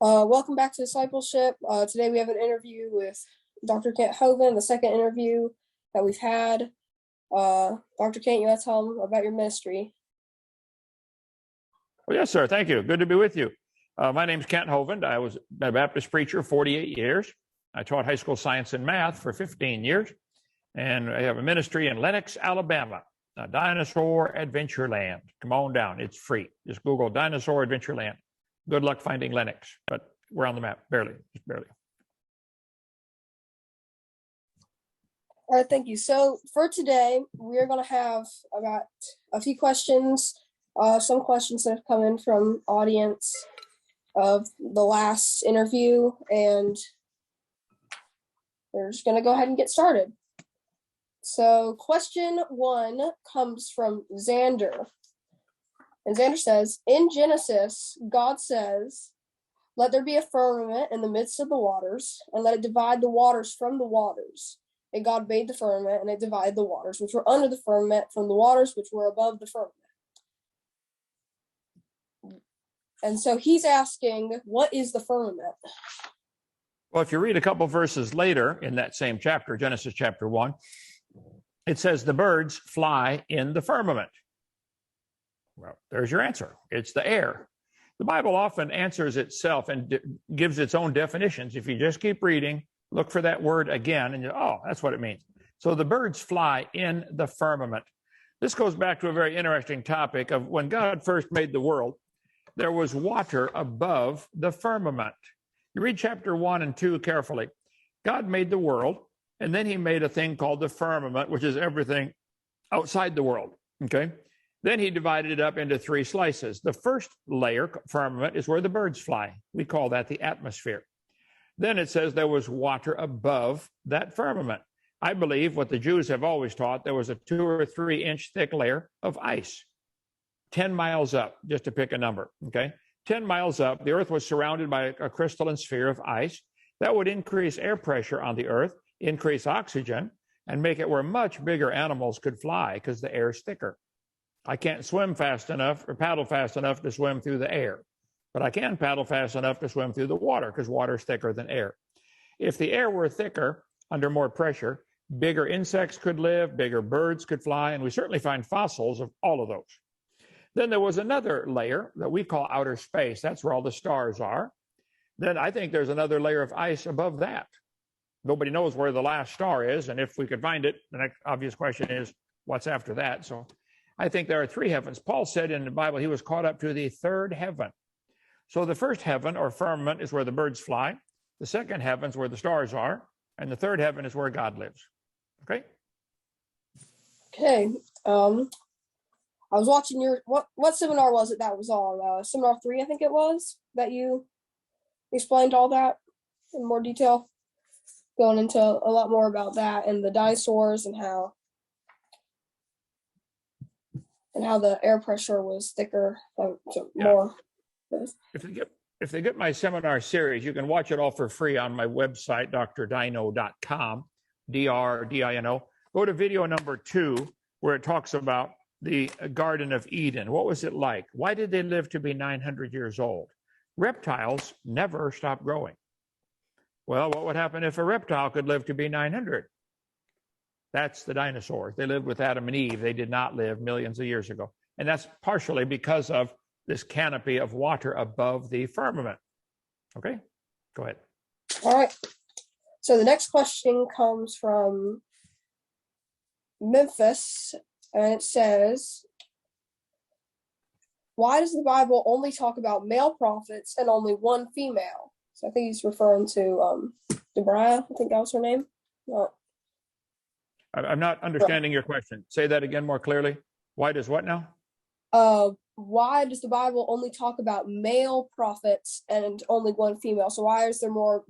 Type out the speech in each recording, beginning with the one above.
Welcome back to Discipleship. Today we have an interview with Dr. Kent Hovind, the second interview that we've had. Dr. Kent, you want to tell them about your ministry? Well, yes, sir. Thank you. Good to be with you. My name's Kent Hovind. I was a Baptist preacher 48 years. I taught high school science and math for 15 years. And I have a ministry in Lenox, Alabama, Dinosaur Adventureland. Come on down. It's free. Just Google Dinosaur Adventureland. Good luck finding Lenox, but we're on the map, barely, just barely. All right, thank you. So for today, we're going to have about a few questions, some questions that have come in from audience of the last interview, and we're just going to go ahead and get started. So question 1 comes from Xander. And Xander says, in Genesis, God says, let there be a firmament in the midst of the waters, and let it divide the waters from the waters. And God made the firmament, and it divided the waters which were under the firmament from the waters which were above the firmament. And so he's asking, what is the firmament? Well, if you read a couple verses later in that same chapter, Genesis chapter 1, it says the birds fly in the firmament. Well, there's your answer. It's the air. The Bible often answers itself and gives its own definitions. If you just keep reading, look for that word again, and that's what it means. So the birds fly in the firmament. This goes back to a very interesting topic of when God first made the world, there was water above the firmament. You read chapter 1 and 2 carefully. God made the world, and then he made a thing called the firmament, which is everything outside the world, okay? Then he divided it up into 3 slices. The first layer, firmament, is where the birds fly. We call that the atmosphere. Then it says there was water above that firmament. I believe what the Jews have always taught, there was a 2 or 3 inch thick layer of ice, 10 miles up, just to pick a number, okay? 10 miles up, the earth was surrounded by a crystalline sphere of ice. That would increase air pressure on the earth, increase oxygen, and make it where much bigger animals could fly because the air is thicker. I can't swim fast enough or paddle fast enough to swim through the air, but I can paddle fast enough to swim through the water because water is thicker than air. If the air were thicker, under more pressure, bigger insects could live, bigger birds could fly, and we certainly find fossils of all of those. Then there was another layer that we call outer space. That's where all the stars are. Then I think there's another layer of ice above that. Nobody knows where the last star is, and if we could find it, the next obvious question is, what's after that? So I think there are 3 heavens. Paul said in the Bible he was caught up to the 3rd heaven. So the first heaven or firmament is where the birds fly. The second heaven is where the stars are. And the 3rd heaven is where God lives. Okay? Okay. I was watching what seminar was it that was on? Seminar 3, I think it was, that you explained all that in more detail. Going into a lot more about that and the dinosaurs and how the air pressure was thicker, more. If they get my seminar series, you can watch it all for free on my website, drdino.com, D-R-D-I-N-O. Go to video number 2, where it talks about the Garden of Eden. What was it like? Why did they live to be 900 years old? Reptiles never stop growing. Well, what would happen if a reptile could live to be 900? That's the dinosaurs. They lived with Adam and Eve. They did not live millions of years ago. And that's partially because of this canopy of water above the firmament. Okay, go ahead. All right. So the next question comes from Memphis, and it says, why does the Bible only talk about male prophets and only one female? So I think he's referring to Deborah. I think that was her name. I'm not understanding your question. Say that again more clearly. Why does what now? Why does the Bible only talk about male prophets and only one female? So why is there more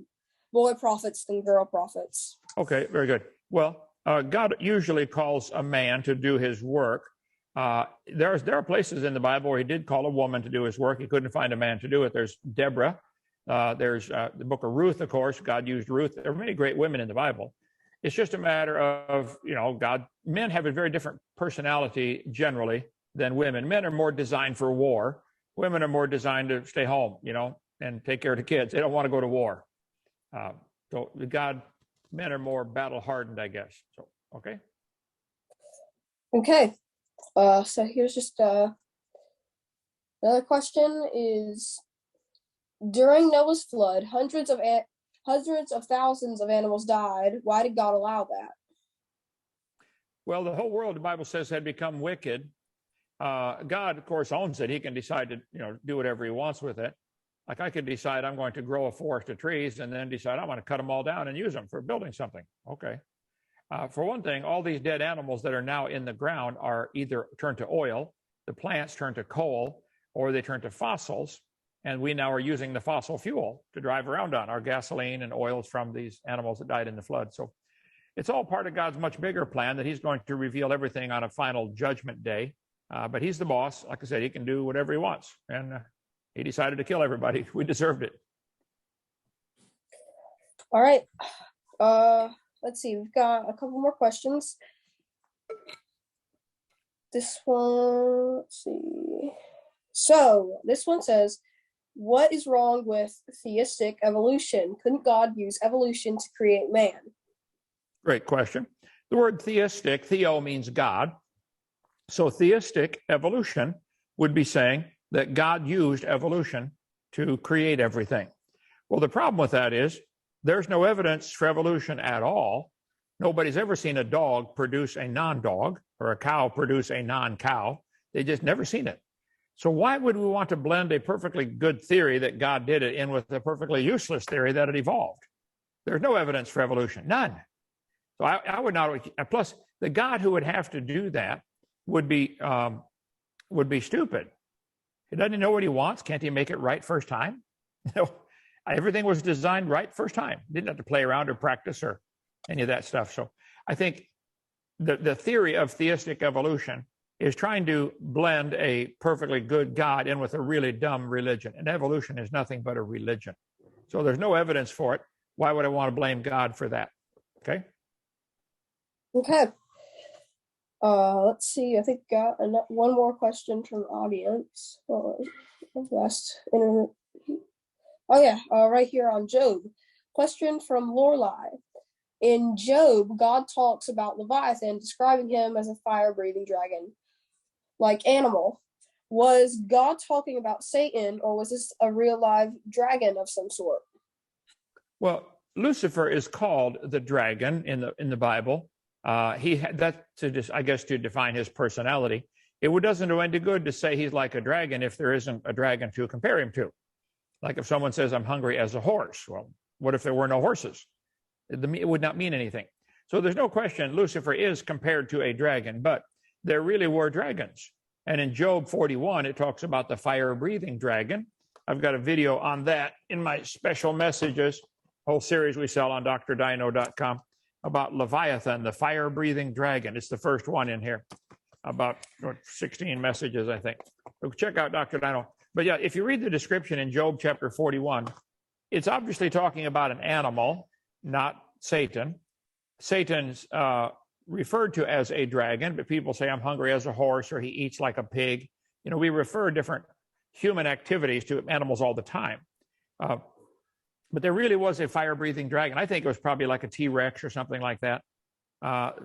boy prophets than girl prophets? Okay, very good. Well, God usually calls a man to do his work. There are places in the Bible where he did call a woman to do his work. He couldn't find a man to do it. There's Deborah. There's the book of Ruth, of course. God used Ruth. There are many great women in the Bible. It's just a matter of, men have a very different personality generally than women. Men are more designed for war. Women are more designed to stay home, and take care of the kids. They don't want to go to war. So men are more battle hardened, I guess. So, okay. Okay. So here's just another question is, during Noah's flood, hundreds of thousands of animals died. Why did God allow that? Well, the whole world, the Bible says, had become wicked. God, of course, owns it. He can decide to, do whatever he wants with it. Like I could decide I'm going to grow a forest of trees and then decide I'm going to cut them all down and use them for building something. Okay. For one thing, all these dead animals that are now in the ground are either turned to oil, the plants turn to coal, or they turn to fossils. And we now are using the fossil fuel to drive around on, our gasoline and oils from these animals that died in the flood. So it's all part of God's much bigger plan that he's going to reveal everything on a final judgment day. But he's the boss. Like I said, he can do whatever he wants. And he decided to kill everybody. We deserved it. All right. Let's see. We've got a couple more questions. This one, let's see. So this one says, what is wrong with theistic evolution? Couldn't God use evolution to create man? Great question. The word theistic, theo means God. So theistic evolution would be saying that God used evolution to create everything. Well, the problem with that is there's no evidence for evolution at all. Nobody's ever seen a dog produce a non-dog or a cow produce a non-cow. They just never seen it. So why would we want to blend a perfectly good theory that God did it in with a perfectly useless theory that it evolved? There's no evidence for evolution, none. So I would not. Plus, the God who would have to do that would be stupid. He doesn't know what he wants. Can't he make it right first time? Everything was designed right first time. Didn't have to play around or practice or any of that stuff. So I think the theory of theistic evolution is trying to blend a perfectly good God in with a really dumb religion. And evolution is nothing but a religion. So there's no evidence for it. Why would I want to blame God for that? Okay. Okay. Let's see. I think got one more question from the audience. Right here on Job. Question from Lorelei. In Job, God talks about Leviathan, describing him as a fire-breathing dragon-like animal. Was God talking about Satan, or was this a real live dragon of some sort? Well, Lucifer is called the dragon in the Bible. To define his personality. It doesn't do any good to say he's like a dragon if there isn't a dragon to compare him to. Like if someone says, I'm hungry as a horse. Well, what if there were no horses? It would not mean anything. So there's no question Lucifer is compared to a dragon, but there really were dragons. And in Job 41, it talks about the fire-breathing dragon. I've got a video on that in my special messages, whole series we sell on drdino.com. About Leviathan, the fire-breathing dragon. It's the first one in here, about 16 messages, I think. So check out Dr. Dino. But yeah, if you read the description in Job chapter 41, it's obviously talking about an animal, not Satan. Satan's referred to as a dragon, but people say I'm hungry as a horse or he eats like a pig. We refer different human activities to animals all the time. But there really was a fire-breathing dragon. I think it was probably like a T-Rex or something like that.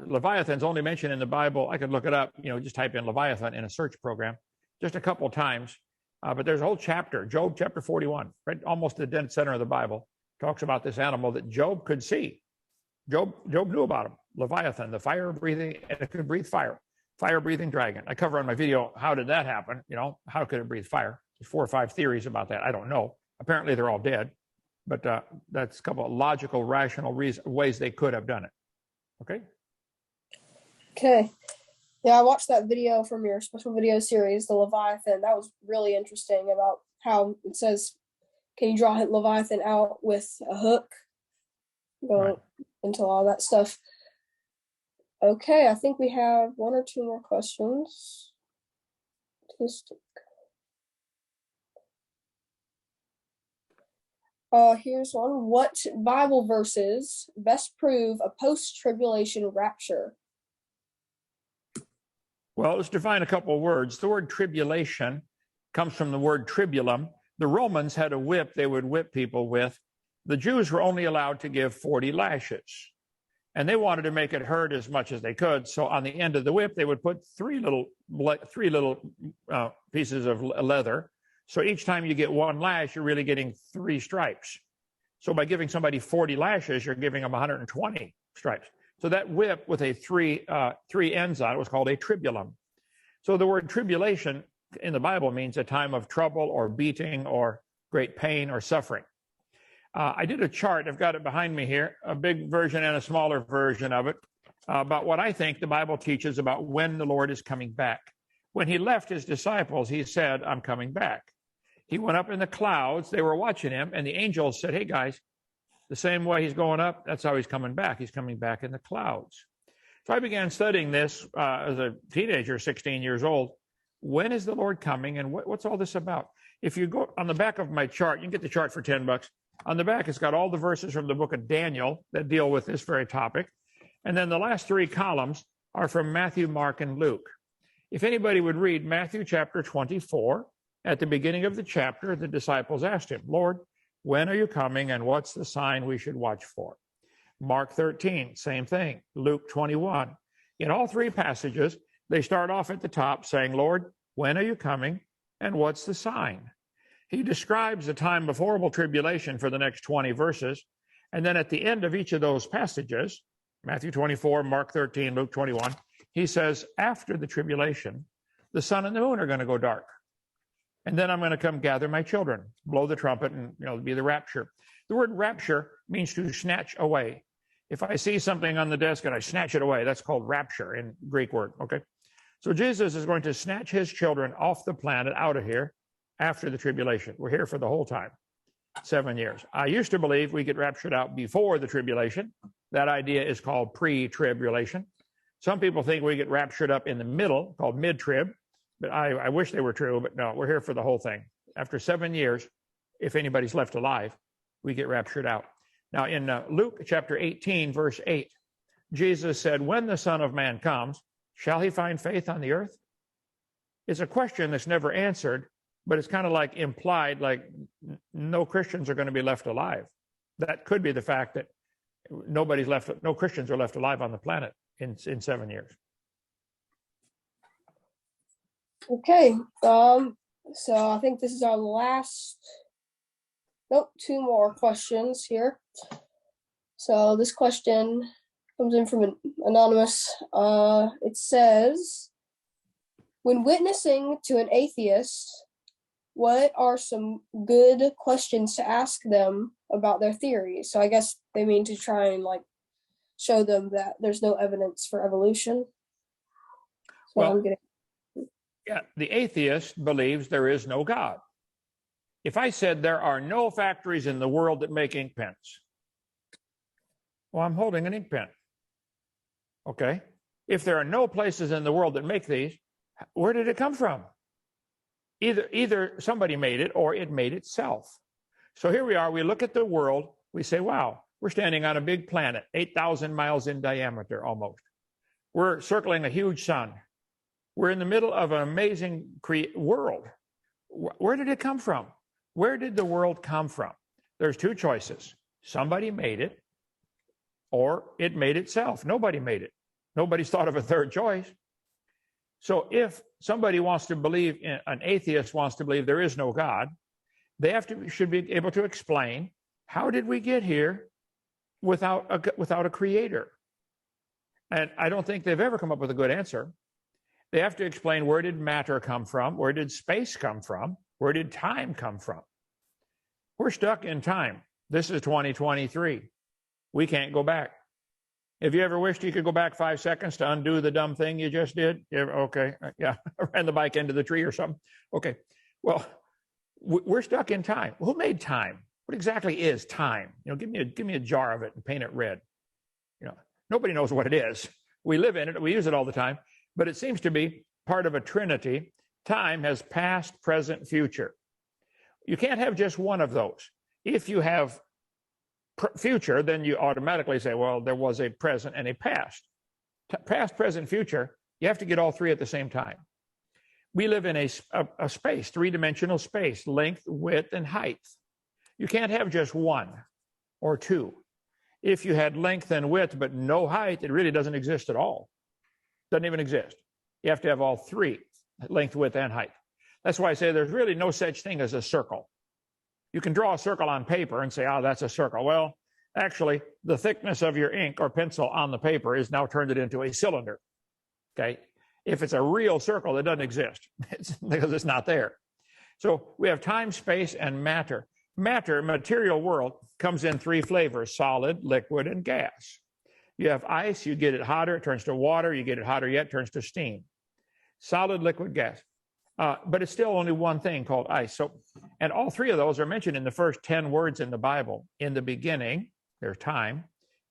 Leviathan's only mentioned in the Bible. I could look it up, just type in Leviathan in a search program, just a couple of times. But there's a whole chapter, Job chapter 41, right almost the dead center of the Bible, talks about this animal that Job could see. Job knew about him, Leviathan, the fire-breathing, and it could breathe fire, fire-breathing dragon. I cover on my video, how did that happen? How could it breathe fire? There's 4 or 5 theories about that. I don't know. Apparently, they're all dead. But that's a couple of logical, rational ways they could have done it. Okay? Okay. Yeah, I watched that video from your special video series, the Leviathan. That was really interesting about how it says, can you draw Leviathan out with a hook? Go into all that stuff. Okay, I think we have 1 or 2 more questions. Here's one. What Bible verses best prove a post-tribulation rapture? Well, let's define a couple of words. The word tribulation comes from the word tribulum, The Romans had a whip they would whip people with. The Jews were only allowed to give 40 lashes. And they wanted to make it hurt as much as they could. So on the end of the whip, they would put three little pieces of leather. So each time you get one lash, you're really getting 3 stripes. So by giving somebody 40 lashes, you're giving them 120 stripes. So that whip with a three ends on it was called a tribulum. So the word tribulation in the Bible means a time of trouble or beating or great pain or suffering. I did a chart. I've got it behind me here, a big version and a smaller version of it, about what I think the Bible teaches about when the Lord is coming back. When he left his disciples, he said, I'm coming back. He went up in the clouds. They were watching him, and the angels said, hey, guys, the same way he's going up, that's how he's coming back. He's coming back in the clouds. So I began studying this as a teenager, 16 years old. When is the Lord coming, and what's all this about? If you go on the back of my chart, you can get the chart for $10. On the back, it's got all the verses from the book of Daniel that deal with this very topic. And then the last 3 columns are from Matthew, Mark, and Luke. If anybody would read Matthew chapter 24, at the beginning of the chapter, the disciples asked him, Lord, when are you coming, and what's the sign we should watch for? Mark 13, same thing. Luke 21. In all 3 passages, they start off at the top saying, Lord, when are you coming, and what's the sign? He describes the time of horrible tribulation for the next 20 verses. And then at the end of each of those passages, Matthew 24, Mark 13, Luke 21, he says, after the tribulation, the sun and the moon are going to go dark. And then I'm going to come gather my children, blow the trumpet, and be the rapture. The word rapture means to snatch away. If I see something on the desk and I snatch it away, that's called rapture in Greek word, okay? So Jesus is going to snatch his children off the planet, out of here, after the tribulation. We're here for the whole time, 7 years. I used to believe we get raptured out before the tribulation. That idea is called pre-tribulation. Some people think we get raptured up in the middle, called mid-trib, but I wish they were true, but no, we're here for the whole thing. After 7 years, if anybody's left alive, we get raptured out. Now, in Luke chapter 18, verse 8, Jesus said, when the Son of Man comes, shall he find faith on the earth? It's a question that's never answered, but it's kind of like implied, like no Christians are going to be left alive. That could be the fact that no Christians are left alive on the planet in 7 years. Okay, so I think this is our last, 2 more questions here. So this question comes in from an anonymous. It says, when witnessing to an atheist, what are some good questions to ask them about their theories? So I guess they mean to try and show them that there's no evidence for evolution. So yeah, the atheist believes there is no God. If I said there are no factories in the world that make ink pens, well, I'm holding an ink pen. Okay. If there are no places in the world that make these, where did it come from? Either somebody made it or it made itself. So here we are, we look at the world, we say, wow, we're standing on a big planet, 8,000 miles in diameter almost. We're circling a huge sun. We're in the middle of an amazing world. Where did it come from? Where did the world come from? There's 2 choices. Somebody made it, or it made itself. Nobody made it. Nobody's thought of a third choice. So if somebody wants to believe, an atheist wants to believe there is no God, they should be able to explain, how did we get here without a creator? And I don't think they've ever come up with a good answer. They have to explain, where did matter come from? Where did space come from? Where did time come from? We're stuck in time. This is 2023. We can't go back. Have you ever wished you could go back 5 seconds to undo the dumb thing you just did? Okay, yeah, ran the bike into the tree or something. Okay, well, we're stuck in time. Who made time? What exactly is time? Give me a jar of it and paint it red. Nobody knows what it is. We live in it. We use it all the time. But it seems to be part of a trinity. Time has past, present, future. You can't have just one of those. If you have future, then you automatically say, well, there was a present and a past. Past, present, future, you have to get all 3 at the same time. We live in a space, three-dimensional space, length, width, and height. You can't have just one or two. If you had length and width but no height, it really doesn't exist at all. Doesn't even exist. You have to have all three, length, width, and height. That's why I say there's really no such thing as a circle. You can draw a circle on paper and say, oh, that's a circle. Well, actually, the thickness of your ink or pencil on the paper is now turned it into a cylinder. Okay? If it's a real circle, it doesn't exist because it's not there. So we have time, space, and matter. Matter, material world, comes in three flavors: solid, liquid, and gas. You have ice, you get it hotter, it turns to water. You get it hotter yet, it turns to steam. Solid, liquid, gas. But it's still only one thing called ice. So, and all three of those are mentioned in the first 10 words in the Bible. In the beginning, there's time.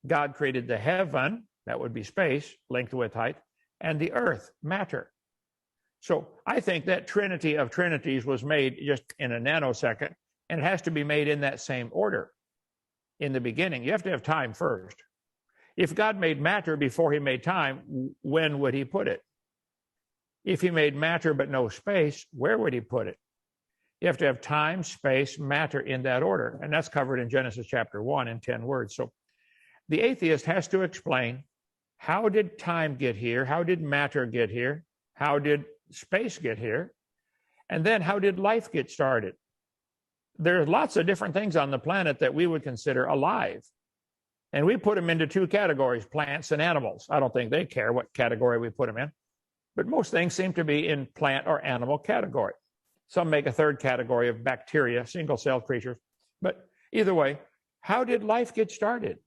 God created the heaven, that would be space, length, width, height, and the earth, matter. So I think that Trinity of Trinities was made just in a nanosecond, and it has to be made in that same order. In the beginning, you have to have time first. If God made matter before he made time, when would he put it? If he made matter but no space, where would he put it? You have to have time, space, matter in that order. And that's covered in Genesis chapter 1 in 10 words. So the atheist has to explain, how did time get here? How did matter get here? How did space get here? And then how did life get started? There are lots of different things on the planet that we would consider alive. And we put them into two categories, plants and animals. I don't think they care what category we put them in. But most things seem to be in plant or animal category. Some make a third category of bacteria, single-celled creatures. But either way, how did life get started?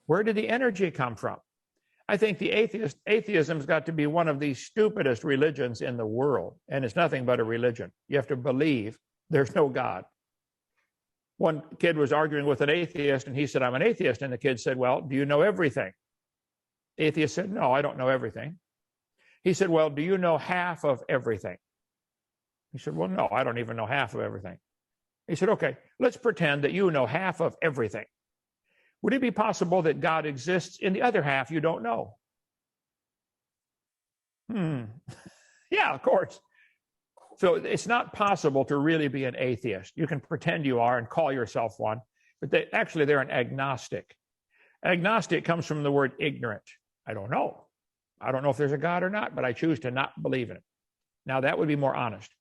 Where did the energy come from? I think the atheism's got to be one of the stupidest religions in the world, and it's nothing but a religion. You have to believe there's no God. One kid was arguing with an atheist, and he said, I'm an atheist. And the kid said, well, do you know everything? The atheist said, no, I don't know everything. He said, well, do you know half of everything? He said, well, no, I don't even know half of everything. He said, okay, let's pretend that you know half of everything. Would it be possible that God exists in the other half you don't know? Yeah, of course. So it's not possible to really be an atheist. You can pretend you are and call yourself one, but they're an agnostic. Agnostic comes from the word ignorant. I don't know. I don't know if there's a God or not, but I choose to not believe in it. Now, that would be more honest.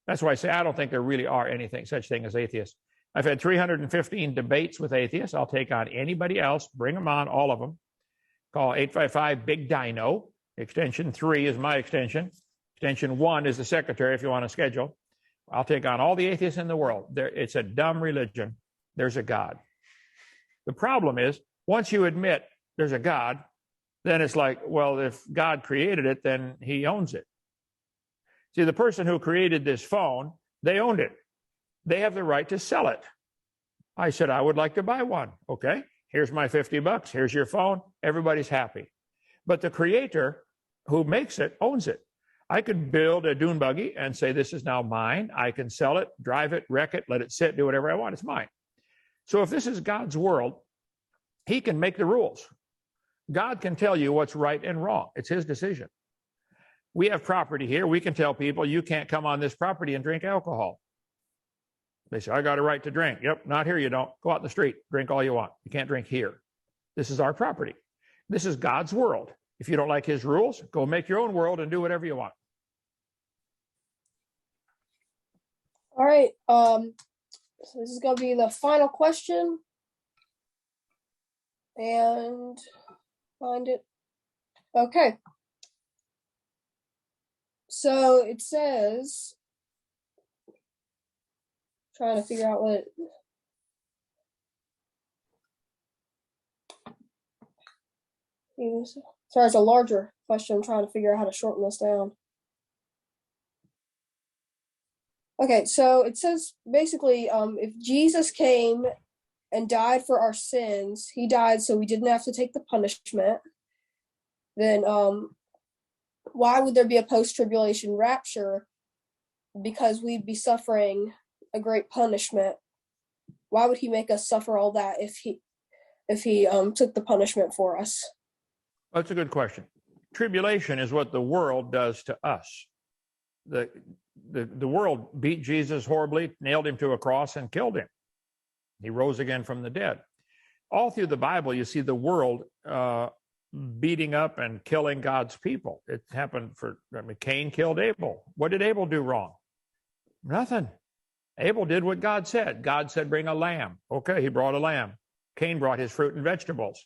That's why I say I don't think there really are such thing as atheists. I've had 315 debates with atheists. I'll take on anybody else. Bring them on, all of them. Call 855-BIG-DINO. Extension 3 is my extension. Extension 1 is the secretary if you want to schedule. I'll take on all the atheists in the world. It's a dumb religion. There's a God. The problem is, once you admit there's a God, then it's like, well, if God created it, then he owns it. See, the person who created this phone, they owned it. They have the right to sell it. I said, I would like to buy one. Okay, here's my $50. Here's your phone. Everybody's happy. But the creator who makes it owns it. I could build a dune buggy and say, this is now mine. I can sell it, drive it, wreck it, let it sit, do whatever I want. It's mine. So if this is God's world, he can make the rules. God can tell you what's right and wrong. It's his decision. We have property here. We can tell people, you can't come on this property and drink alcohol. They say, I got a right to drink. Yep, not here you don't. Go out in the street, drink all you want. You can't drink here. This is our property. This is God's world. If you don't like his rules, go make your own world and do whatever you want. All right. So this is going to be the final question. And find it. Okay. So it says, trying to figure out what it, sorry, it's a larger question. I'm trying to figure out how to shorten this down. Okay, so it says basically, if Jesus came and died for our sins, he died so we didn't have to take the punishment, then why would there be a post-tribulation rapture? Because we'd be suffering a great punishment. Why would he make us suffer all that if he took the punishment for us? That's a good question. Tribulation is what the world does to us. the world beat Jesus horribly, nailed him to a cross, and killed him. He rose again from the dead. All through the Bible, you see the world beating up and killing God's people. It happened Cain killed Abel. What did Abel do wrong? Nothing. Abel did what God said. God said, bring a lamb. Okay, he brought a lamb. Cain brought his fruit and vegetables.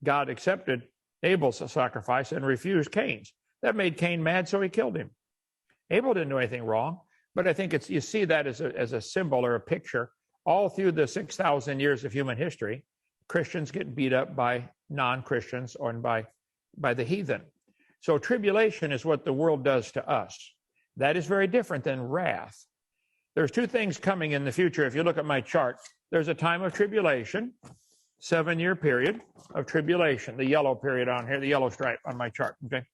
God accepted Abel's sacrifice and refused Cain's. That made Cain mad, so he killed him. Abel didn't do anything wrong, but I think you see that as a symbol or a picture. All through the 6,000 years of human history, Christians get beat up by non-Christians or by the heathen. So tribulation is what the world does to us. That is very different than wrath. There's two things coming in the future. If you look at my chart, there's a time of tribulation, 7-year period of tribulation, the yellow period on here, the yellow stripe on my chart. Okay.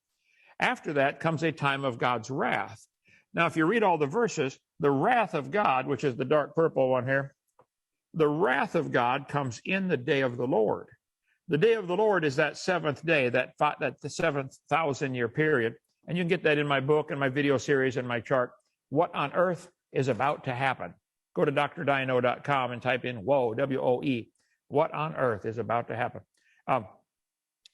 After that comes a time of God's wrath. Now, if you read all the verses, the wrath of God, which is the dark purple one here, the wrath of God comes in the day of the Lord. The day of the Lord is that seventh day, that the 7,000-year period. And you can get that in my book and my video series and my chart. What on earth is about to happen? Go to drdino.com and type in woe, W-O-E. What on earth is about to happen?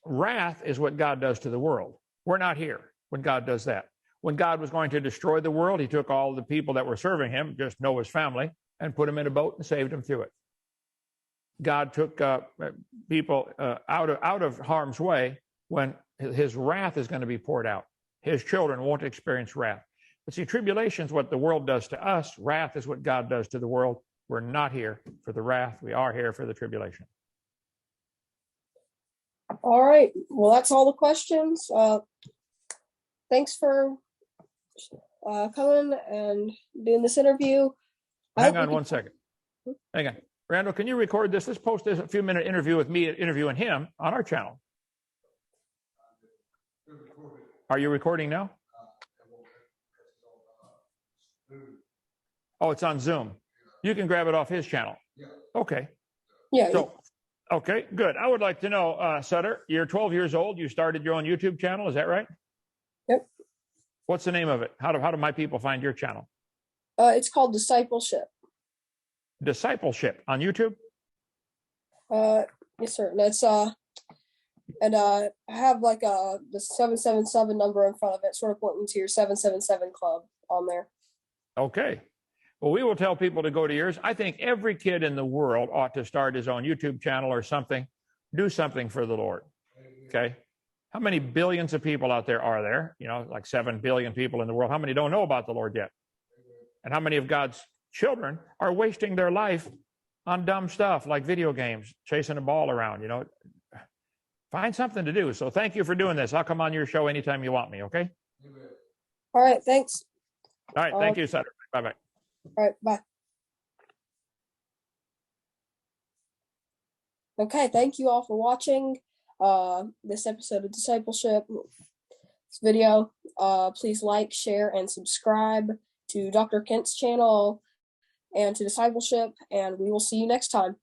Wrath is what God does to the world. We're not here when God does that. When God was going to destroy the world, he took all the people that were serving him, just Noah's family, and put them in a boat and saved them through it. God took people out of harm's way when his wrath is going to be poured out. His children won't experience wrath. But see, tribulation is what the world does to us. Wrath is what God does to the world. We're not here for the wrath. We are here for the tribulation. All right. Well, that's all the questions. Thanks for coming and doing this interview. Hang on one second. Hang on. Randall, can you record this? Let's post this a few-minute interview with me interviewing him on our channel. Are you recording now? Oh, it's on Zoom. You can grab it off his channel. Okay. Yeah. So, okay, good. I would like to know, Sutter, you're 12 years old. You started your own YouTube channel. Is that right? Yep. What's the name of it? How do my people find your channel? It's called Discipleship. Discipleship on YouTube? Yes, sir. That's and I have like the 777 number in front of it, sort of pointing to your 777 club on there. Okay. Well, we will tell people to go to yours. I think every kid in the world ought to start his own YouTube channel or something. Do something for the Lord. Okay. How many billions of people out there are there? You know, like 7 billion people in the world. How many don't know about the Lord yet? And how many of God's children are wasting their life on dumb stuff like video games, chasing a ball around? You know, find something to do. So thank you for doing this. I'll come on your show anytime you want me. Okay. All right. Thanks. All right. Thank you, Sutter. Bye-bye. All right. Bye. Okay. Thank you all for watching this episode of Discipleship, this video. Please like, share, and subscribe to Dr. Kent's channel and to Discipleship, and we will see you next time.